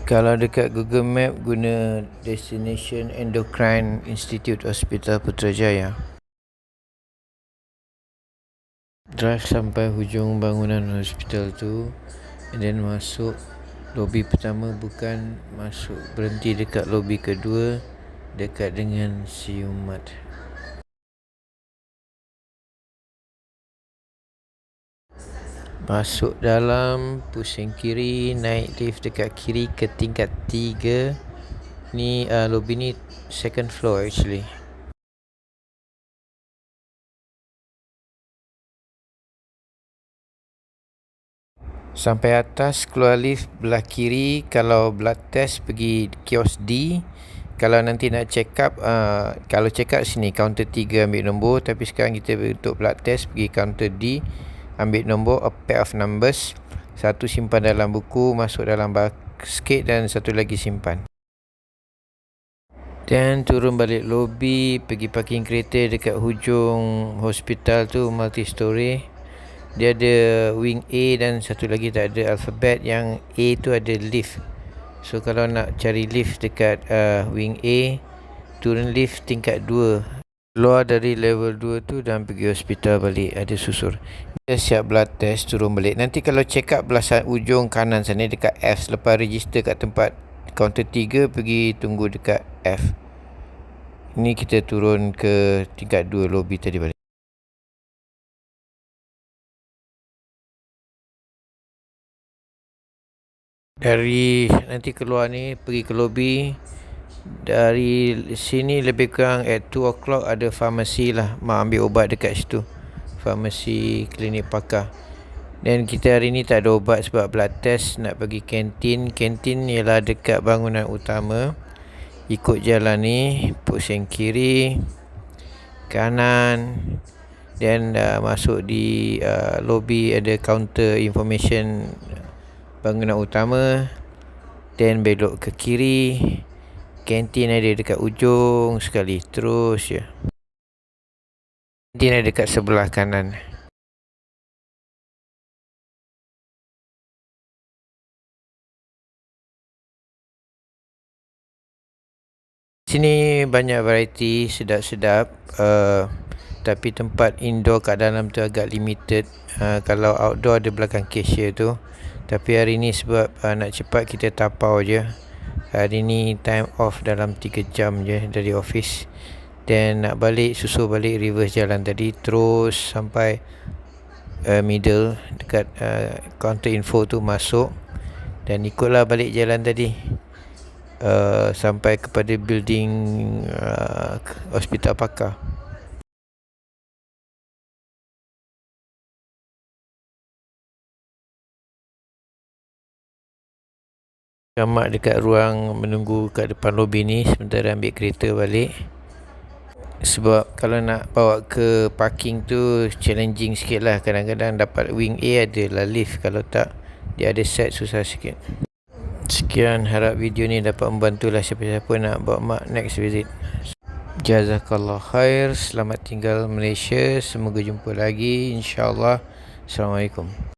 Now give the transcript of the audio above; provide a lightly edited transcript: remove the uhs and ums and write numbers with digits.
Kalau dekat Google Map, guna destination Endocrine Institute Hospital Putrajaya. Drive sampai hujung bangunan hospital tu, and then masuk lobi pertama, bukan masuk berhenti dekat lobi kedua dekat dengan Siumat. Masuk dalam, pusing kiri, naik lift dekat kiri ke tingkat 3. Ni lobi ni second floor actually. Sampai atas, keluar lift belah kiri. Kalau blood test, pergi kios D. Kalau nanti nak check up, kalau check up sini kaunter 3 ambil nombor. Tapi sekarang kita untuk blood test pergi kaunter D, ambil nombor, a pair of numbers. Satu simpan dalam buku, masuk dalam basket, dan satu lagi simpan. Dan turun balik lobi, pergi parking kereta dekat hujung hospital tu, multi story. Dia ada wing A dan satu lagi tak ada alfabet. Yang A tu ada lift. So kalau nak cari lift dekat wing A, turun lift tingkat 2. Keluar dari level 2 tu dan pergi hospital balik, ada susur. Dia siap blood test, turun balik. Nanti kalau check up belah ujung kanan sana dekat F. Selepas register kat tempat kaunter 3, pergi tunggu dekat F. Ni kita turun ke tingkat 2 lobi tadi balik. Dari nanti keluar ni, pergi ke lobi. Dari sini lebih kurang at 2 o'clock ada farmasi lah. Mak ambil ubat dekat situ, farmasi klinik pakar. Dan kita hari ni tak ada ubat sebab blood test. Nak pergi kantin. Kantin ialah dekat bangunan utama. Ikut jalan ni, pusing kiri, kanan, dan masuk di lobi, ada counter information bangunan utama. Dan belok ke kiri, kantin ada dekat ujung sekali. Terus je, kantin ada dekat sebelah kanan. Sini banyak variety, sedap-sedap. Tapi tempat indoor kat dalam tu agak limited. Kalau outdoor ada belakang cashier tu. Tapi hari ni sebab nak cepat, kita tapau je. Hari ni time off dalam 3 jam je dari office. Dan nak balik, susul balik reverse jalan tadi, terus sampai middle dekat counter info tu, masuk dan ikutlah balik jalan tadi sampai kepada building hospital pakar. Mak dekat ruang menunggu kat depan lobi ni, sementara ambil kereta balik. Sebab kalau nak bawa ke parking tu challenging sikit lah. Kadang-kadang dapat wing A adalah lift, kalau tak dia ada set, susah sikit. Sekian, harap video ni dapat membantulah siapa-siapa nak bawa mak next visit. Jazakallah khair. Selamat tinggal Malaysia. Semoga jumpa lagi, InsyaAllah. Assalamualaikum.